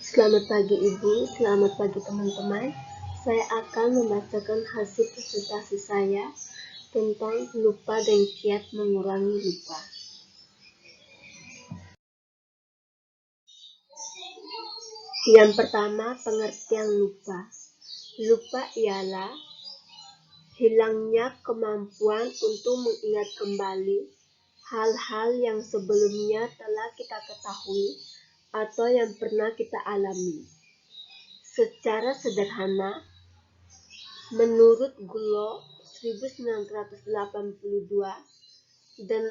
Selamat pagi Ibu, selamat pagi teman-teman. Saya akan membacakan hasil presentasi saya tentang lupa dan kiat mengurangi lupa. Yang pertama, pengertian lupa. Lupa ialah hilangnya kemampuan untuk mengingat kembali hal-hal yang sebelumnya telah kita ketahui atau yang pernah kita alami. Secara sederhana, menurut Gulo 1982 dan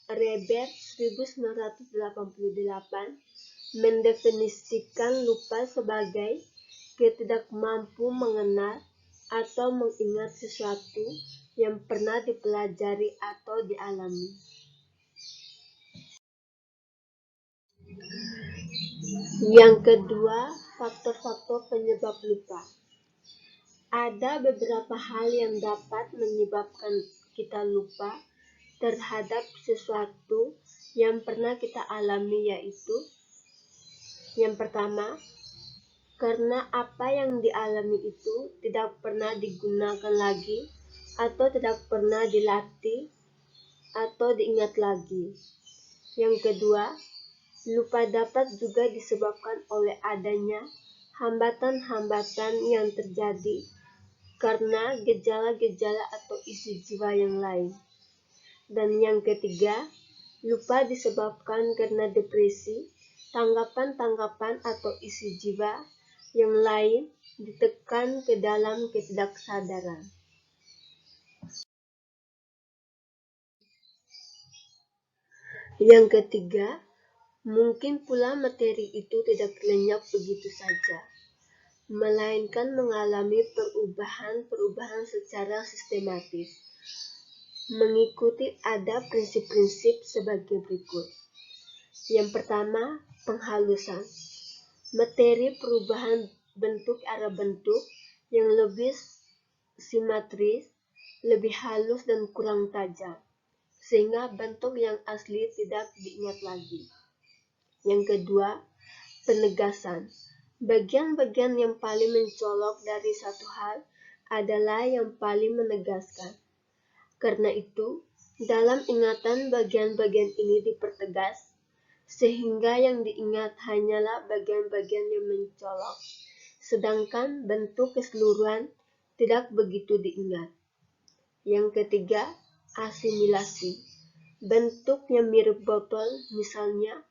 Reber 1988 mendefinisikan lupa sebagai ketidakmampu mengenal atau mengingat sesuatu yang pernah dipelajari atau dialami. Yang kedua, faktor-faktor penyebab lupa. Ada beberapa hal yang dapat menyebabkan kita lupa terhadap sesuatu yang pernah kita alami, yaitu yang pertama, karena apa yang dialami itu tidak pernah digunakan lagi atau tidak pernah dilatih atau diingat lagi. Yang kedua, lupa dapat juga disebabkan oleh adanya hambatan-hambatan yang terjadi karena gejala-gejala atau isi jiwa yang lain. Dan yang ketiga, lupa disebabkan karena depresi, tanggapan-tanggapan atau isi jiwa yang lain ditekan ke dalam ketidaksadaran. Yang ketiga, mungkin pula materi itu tidak lenyap begitu saja, melainkan mengalami perubahan-perubahan secara sistematis. Mengikuti ada prinsip-prinsip sebagai berikut. Yang pertama, penghalusan. Materi perubahan bentuk arah bentuk yang lebih simetris, lebih halus dan kurang tajam, sehingga bentuk yang asli tidak diingat lagi. Yang kedua, penegasan. Bagian-bagian yang paling mencolok dari satu hal adalah yang paling menegaskan. Karena itu, dalam ingatan bagian-bagian ini dipertegas, sehingga yang diingat hanyalah bagian-bagian yang mencolok, sedangkan bentuk keseluruhan tidak begitu diingat. Yang ketiga, asimilasi. Bentuk yang mirip botol, misalnya,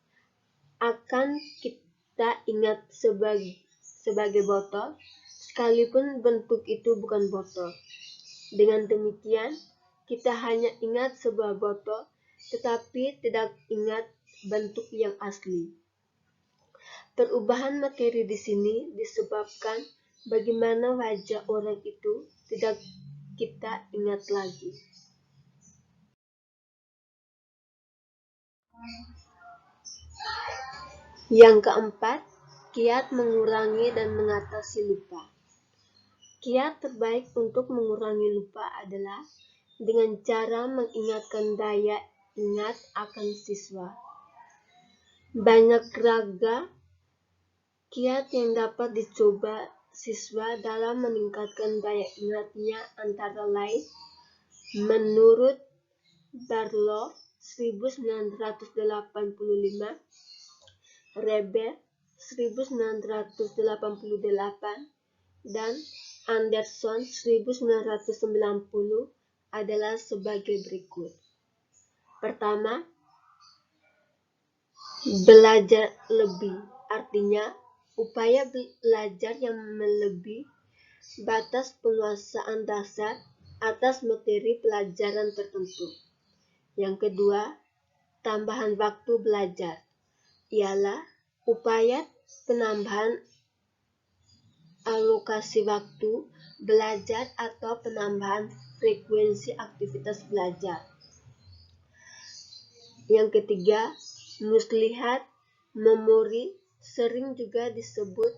akan kita ingat sebagai botol, sekalipun bentuk itu bukan botol. Dengan demikian, kita hanya ingat sebuah botol, tetapi tidak ingat bentuk yang asli. Perubahan materi di sini disebabkan bagaimana wajah orang itu tidak kita ingat lagi. Yang keempat, kiat mengurangi dan mengatasi lupa. Kiat terbaik untuk mengurangi lupa adalah dengan cara mengingatkan daya ingat akan siswa. Banyak raga kiat yang dapat dicoba siswa dalam meningkatkan daya ingatnya, antara lain menurut Barlow 1985, Reber 1988, dan Anderson 1990 adalah sebagai berikut. Pertama, belajar lebih, artinya upaya belajar yang melebihi batas penguasaan dasar atas materi pelajaran tertentu. Yang kedua, tambahan waktu belajar, ialah upaya penambahan alokasi waktu belajar atau penambahan frekuensi aktivitas belajar. Yang ketiga, muslihat memori, sering juga disebut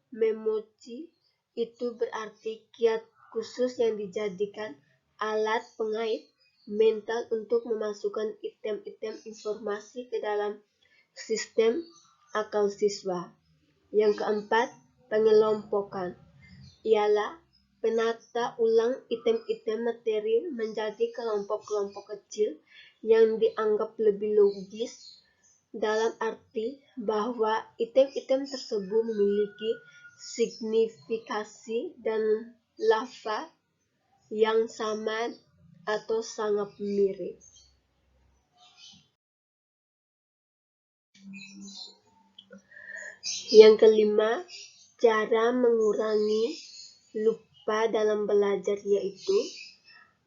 memoci. Itu berarti kiat khusus yang dijadikan alat pengait mental untuk memasukkan item-item informasi ke dalam sistem akal siswa. Yang keempat, pengelompokan, ialah penata ulang item-item materi menjadi kelompok-kelompok kecil yang dianggap lebih logis, dalam arti bahwa item-item tersebut memiliki signifikasi dan lafaz yang sama atau sangat mirip. Yang kelima, cara mengurangi lupa dalam belajar, yaitu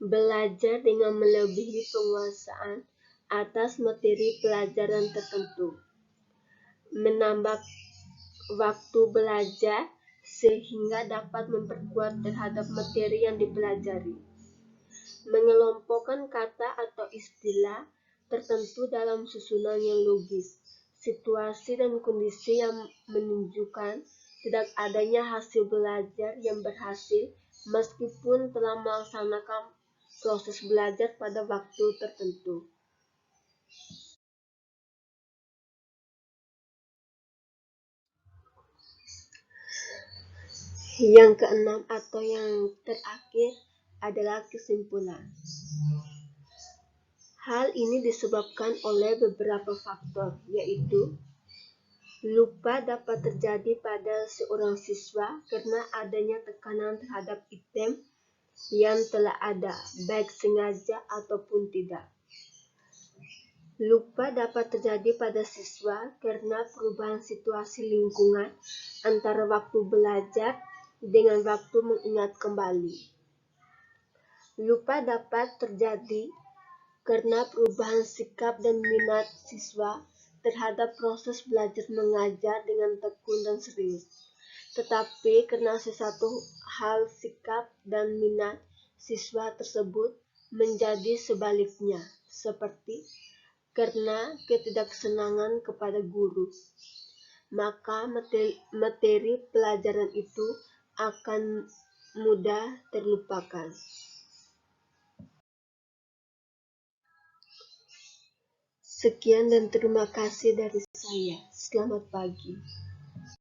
belajar dengan melebihi penguasaan atas materi pelajaran tertentu, menambah waktu belajar sehingga dapat memperkuat terhadap materi yang dipelajari, mengelompokkan kata atau istilah tertentu dalam susunan yang logis, situasi dan kondisi yang menunjukkan tidak adanya hasil belajar yang berhasil meskipun telah melaksanakan proses belajar pada waktu tertentu. Yang keenam atau yang terakhir adalah kesimpulan. Hal ini disebabkan oleh beberapa faktor, yaitu lupa dapat terjadi pada seorang siswa karena adanya tekanan terhadap item yang telah ada, baik sengaja ataupun tidak. Lupa dapat terjadi pada siswa karena perubahan situasi lingkungan antara waktu belajar dengan waktu mengingat kembali. Lupa dapat terjadi karena perubahan sikap dan minat siswa terhadap proses belajar mengajar dengan tekun dan serius. Tetapi karena sesuatu hal sikap dan minat siswa tersebut menjadi sebaliknya, seperti karena ketidaksenangan kepada guru, maka materi pelajaran itu akan mudah terlupakan. Sekian dan terima kasih dari saya. Selamat pagi.